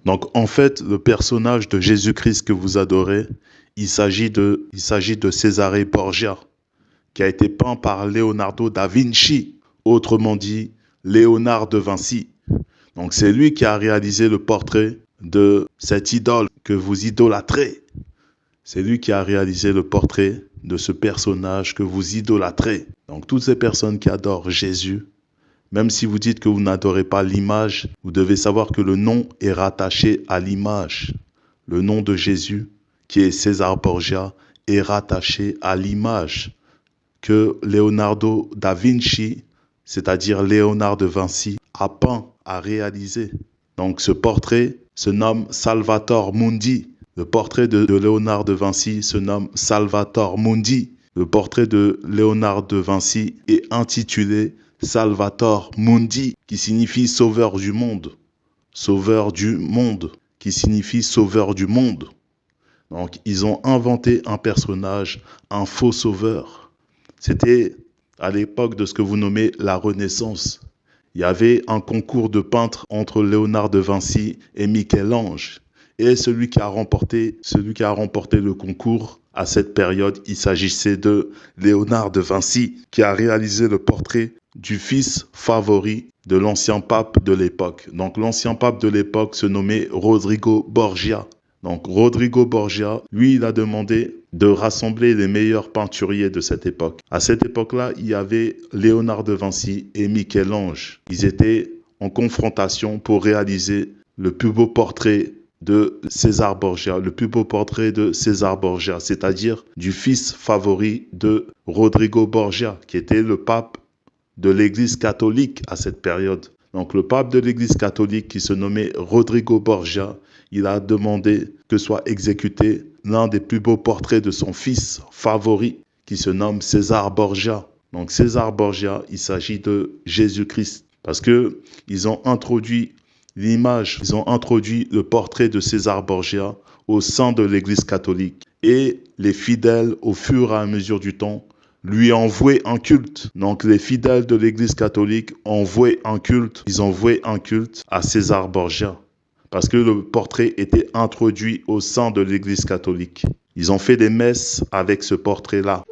Donc en fait, le personnage de Jésus-Christ que vous adorez, il s'agit de Cesare Borgia, qui a été peint par Leonardo da Vinci, autrement dit Léonard de Vinci. Donc c'est lui qui a réalisé le portrait de cette idole que vous idolâtrez. C'est lui qui a réalisé le portrait de ce personnage que vous idolâtrez. Donc toutes ces personnes qui adorent Jésus, même si vous dites que vous n'adorez pas l'image, vous devez savoir que le nom est rattaché à l'image. Le nom de Jésus, qui est César Borgia, est rattaché à l'image que Leonardo da Vinci, c'est-à-dire Léonard de Vinci, a peint, a réalisé. Donc ce portrait se nomme Salvator Mundi. Le portrait de Léonard de Vinci se nomme Salvator Mundi. Le portrait de Léonard de Vinci est intitulé Salvator Mundi, qui signifie sauveur du monde. Sauveur du monde, qui signifie sauveur du monde. Donc ils ont inventé un personnage, un faux sauveur. C'était à l'époque de ce que vous nommez la Renaissance. Il y avait un concours de peintres entre Léonard de Vinci et Michel-Ange. Et celui qui a remporté le concours à cette période, il s'agissait de Léonard de Vinci, qui a réalisé le portrait du fils favori de l'ancien pape de l'époque. Donc l'ancien pape de l'époque se nommait Rodrigo Borgia. Donc Rodrigo Borgia, lui, il a demandé de rassembler les meilleurs peinturiers de cette époque. À cette époque-là, il y avait Léonard de Vinci et Michel-Ange. Ils étaient en confrontation pour réaliser le plus beau portrait de César Borgia, c'est-à-dire du fils favori de Rodrigo Borgia, qui était le pape de l'Église catholique à cette période. Donc le pape de l'Église catholique, qui se nommait Rodrigo Borgia, il a demandé que soit exécuté l'un des plus beaux portraits de son fils favori, qui se nomme César Borgia. Donc César Borgia, il s'agit de Jésus-Christ, parce que ils ont introduit le portrait de César Borgia au sein de l'Église catholique. Et les fidèles, au fur et à mesure du temps, lui ont voué un culte. Donc les fidèles de l'Église catholique ont voué un culte. Ils ont voué un culte à César Borgia, parce que le portrait était introduit au sein de l'Église catholique. Ils ont fait des messes avec ce portrait-là.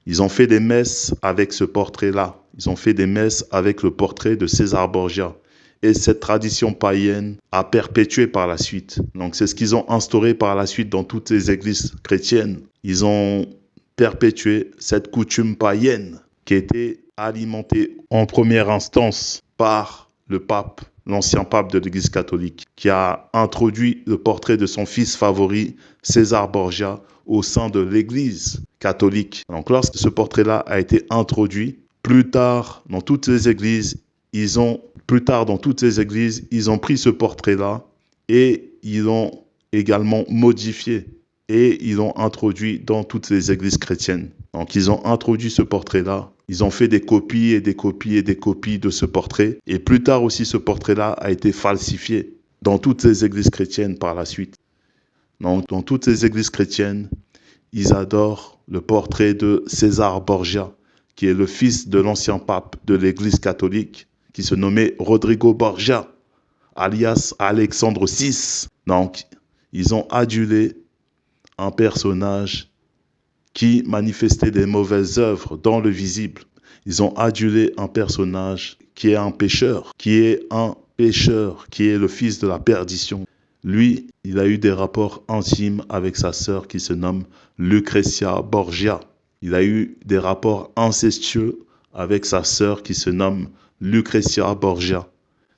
Ils ont fait des messes avec ce portrait-là. Ils ont fait des messes avec le portrait de César Borgia. Et cette tradition païenne a perpétué par la suite. Donc c'est ce qu'ils ont instauré par la suite dans toutes les églises chrétiennes. Ils ont perpétué cette coutume païenne qui était alimentée en première instance par le pape, l'ancien pape de l'Église catholique, qui a introduit le portrait de son fils favori, César Borgia, au sein de l'Église catholique. Donc lorsque ce portrait-là a été introduit, plus tard dans toutes les églises, ils ont pris ce portrait-là et ils l'ont également modifié et ils l'ont introduit dans toutes les églises chrétiennes. Donc ils ont introduit ce portrait-là, ils ont fait des copies et des copies et des copies de ce portrait, et plus tard aussi ce portrait-là a été falsifié dans toutes les églises chrétiennes par la suite. Donc dans toutes les églises chrétiennes, ils adorent le portrait de César Borgia, qui est le fils de l'ancien pape de l'Église catholique, qui se nommait Rodrigo Borgia, alias Alexandre VI. Donc, ils ont adulé un personnage qui manifestait des mauvaises œuvres dans le visible. Ils ont adulé un personnage qui est un pécheur, qui est le fils de la perdition. Lui, il a eu des rapports intimes avec sa sœur qui se nomme Lucrezia Borgia. Il a eu des rapports incestueux avec sa sœur qui se nomme Lucrezia Borgia.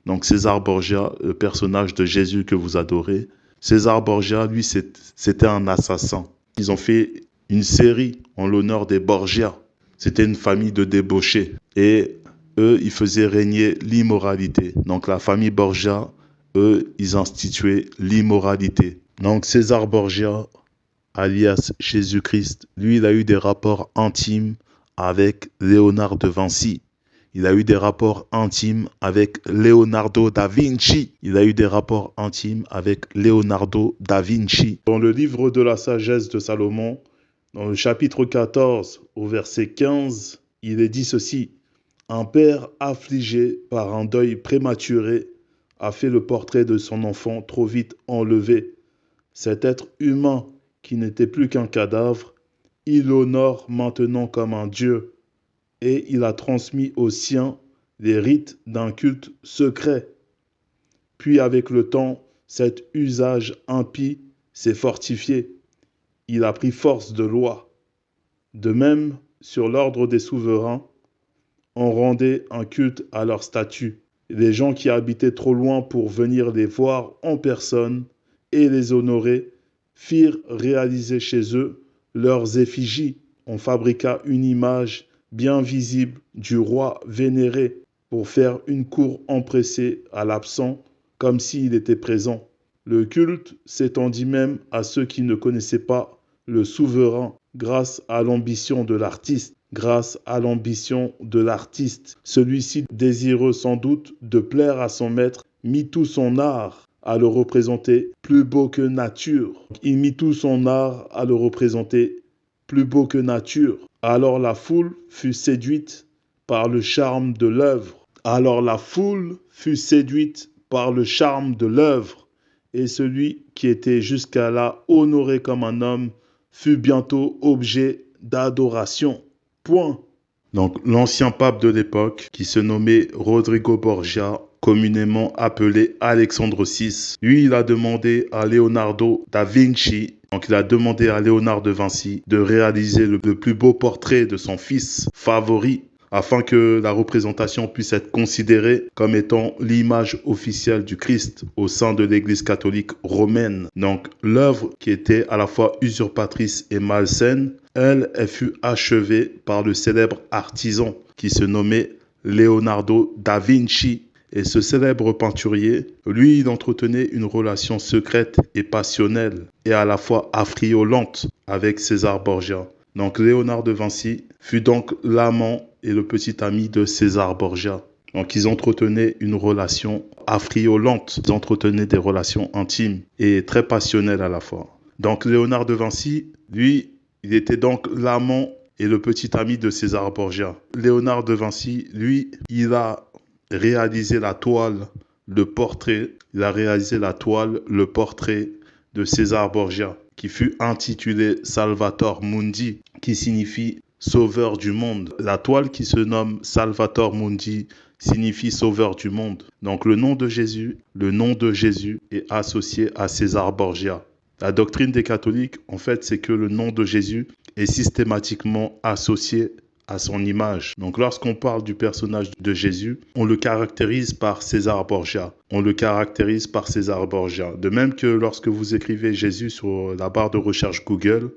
Donc César Borgia, le personnage de Jésus que vous adorez, César Borgia, lui, c'était un assassin. Ils ont fait une série en l'honneur des Borgia. C'était une famille de débauchés. Et eux, ils faisaient régner l'immoralité. Donc la famille Borgia, eux, ils instituaient l'immoralité. Donc César Borgia, alias Jésus-Christ, lui, il a eu des rapports intimes avec Léonard de Vinci, Il a eu des rapports intimes avec Leonardo da Vinci. Il a eu des rapports intimes avec Leonardo da Vinci. Dans le livre de la sagesse de Salomon, dans le chapitre 14, au verset 15, il est dit ceci. Un père affligé par un deuil prématuré a fait le portrait de son enfant trop vite enlevé. Cet être humain qui n'était plus qu'un cadavre, il l'honore maintenant comme un dieu et il a transmis aux siens les rites d'un culte secret. Puis avec le temps, cet usage impie s'est fortifié. Il a pris force de loi. De même, sur l'ordre des souverains, on rendait un culte à leur statut. Les gens qui habitaient trop loin pour venir les voir en personne et les honorer firent réaliser chez eux leurs effigies. On fabriqua une image bien visible du roi vénéré pour faire une cour empressée à l'absent comme s'il était présent. Le culte s'étendit même à ceux qui ne connaissaient pas le souverain grâce à l'ambition de l'artiste. Celui-ci, désireux sans doute de plaire à son maître, mit tout son art à le représenter plus beau que nature. Alors la foule fut séduite par le charme de l'œuvre. Et celui qui était jusqu'à là honoré comme un homme fut bientôt objet d'adoration. Point. Donc l'ancien pape de l'époque, qui se nommait Rodrigo Borgia, communément appelé Alexandre VI, lui, il a demandé à Leonardo da Vinci, de réaliser le plus beau portrait de son fils favori, afin que la représentation puisse être considérée comme étant l'image officielle du Christ au sein de l'Église catholique romaine. Donc l'œuvre qui était à la fois usurpatrice et malsaine, elle fut achevée par le célèbre artisan qui se nommait Leonardo da Vinci. Et ce célèbre peinturier, lui, il entretenait une relation secrète et passionnelle et à la fois affriolante avec César Borgia. Donc Léonard de Vinci fut donc l'amant et le petit ami de César Borgia. Donc ils entretenaient une relation affriolante, ils entretenaient des relations intimes et très passionnelles à la fois. Donc Léonard de Vinci, lui, il était donc l'amant et le petit ami de César Borgia. Léonard de Vinci, lui, il a réalisé la toile, le portrait de César Borgia, qui fut intitulé Salvator Mundi, qui signifie sauveur du monde. La toile qui se nomme Salvator Mundi signifie sauveur du monde. Donc le nom de Jésus est associé à César Borgia. La doctrine des catholiques, en fait, c'est que le nom de Jésus est systématiquement associé à son image. Donc lorsqu'on parle du personnage de Jésus, on le caractérise par César Borgia. De même que lorsque vous écrivez Jésus sur la barre de recherche Google,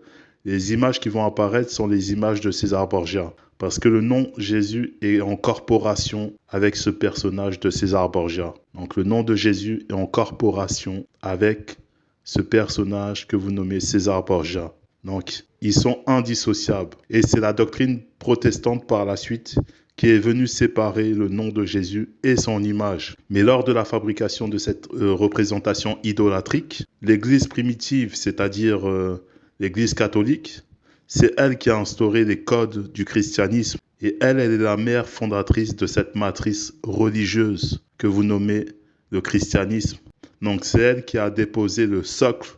les images qui vont apparaître sont les images de César Borgia. Parce que le nom Jésus est en corporation avec ce personnage de César Borgia. Donc le nom de Jésus est en corporation avec ce personnage que vous nommez César Borgia. Donc, ils sont indissociables. Et c'est la doctrine protestante par la suite qui est venue séparer le nom de Jésus et son image. Mais lors de la fabrication de cette représentation idolâtrique, l'Église primitive, c'est-à-dire l'Église catholique, c'est elle qui a instauré les codes du christianisme. Et elle est la mère fondatrice de cette matrice religieuse que vous nommez le christianisme. Donc, c'est elle qui a déposé le socle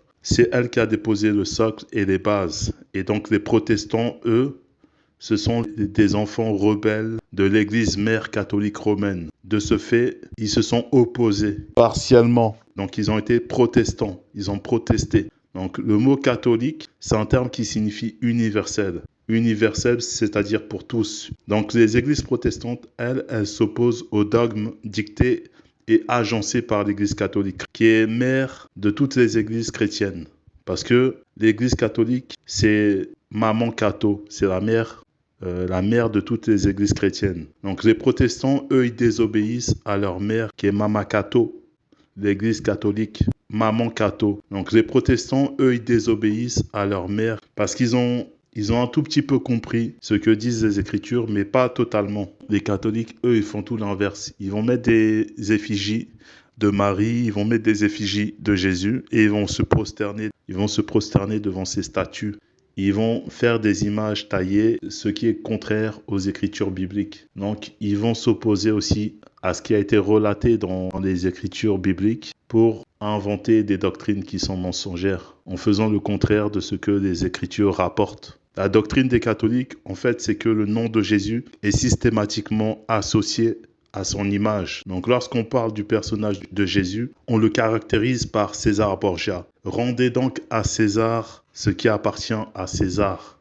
et les bases. Et donc les protestants, eux, ce sont des enfants rebelles de l'Église mère catholique romaine. De ce fait, ils se sont opposés partiellement. Donc ils ont été protestants, ils ont protesté. Donc le mot catholique, c'est un terme qui signifie universel. Universel, c'est-à-dire pour tous. Donc les églises protestantes, elles s'opposent aux dogmes dictés et agencé par l'Église catholique, qui est mère de toutes les églises chrétiennes. Parce que l'Église catholique, c'est Maman Catho, c'est la mère de toutes les églises chrétiennes. Donc les protestants, eux, ils désobéissent à leur mère, qui est Mama Catho, l'Église catholique, Maman Catho. Donc les protestants, eux, ils désobéissent à leur mère parce qu'ils ont Ils ont un tout petit peu compris ce que disent les Écritures, mais pas totalement. Les catholiques, eux, ils font tout l'inverse. Ils vont mettre des effigies de Marie, ils vont mettre des effigies de Jésus et ils vont se prosterner. Ils vont se prosterner devant ces statues. Ils vont faire des images taillées, ce qui est contraire aux Écritures bibliques. Donc, ils vont s'opposer aussi à ce qui a été relaté dans les Écritures bibliques pour inventer des doctrines qui sont mensongères, en faisant le contraire de ce que les Écritures rapportent. La doctrine des catholiques, en fait, c'est que le nom de Jésus est systématiquement associé à son image. Donc lorsqu'on parle du personnage de Jésus, on le caractérise par César Borgia. Rendez donc à César ce qui appartient à César.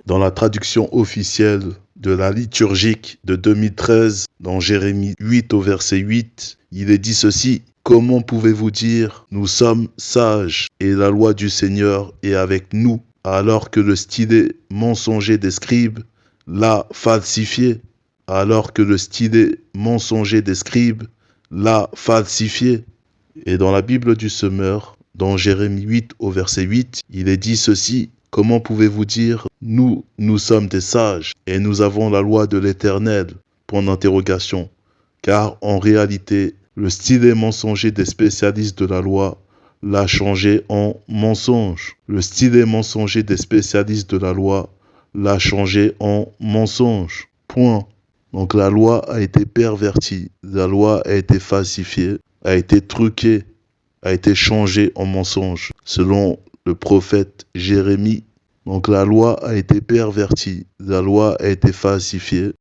Dans la traduction officielle de la liturgique de 2013, dans Jérémie 8 au verset 8, il est dit ceci: « Comment pouvez-vous dire, nous sommes sages, et la loi du Seigneur est avec nous, alors que le stylet mensonger des scribes l'a falsifié, alors que le stylet mensonger des scribes l'a falsifié. » Et dans la Bible du Semeur, dans Jérémie 8 au verset 8, il est dit ceci: « Comment pouvez-vous dire, nous sommes des sages, et nous avons la loi de l'Éternel ?» Point d'interrogation. Car en réalité, le stylet mensonger des spécialistes de la loi l'a changé en mensonge. Le stylet mensonger des spécialistes de la loi l'a changé en mensonge. Point. Donc la loi a été pervertie, la loi a été falsifiée, a été truquée, a été changée en mensonge, selon le prophète Jérémie. Donc la loi a été pervertie, la loi a été falsifiée,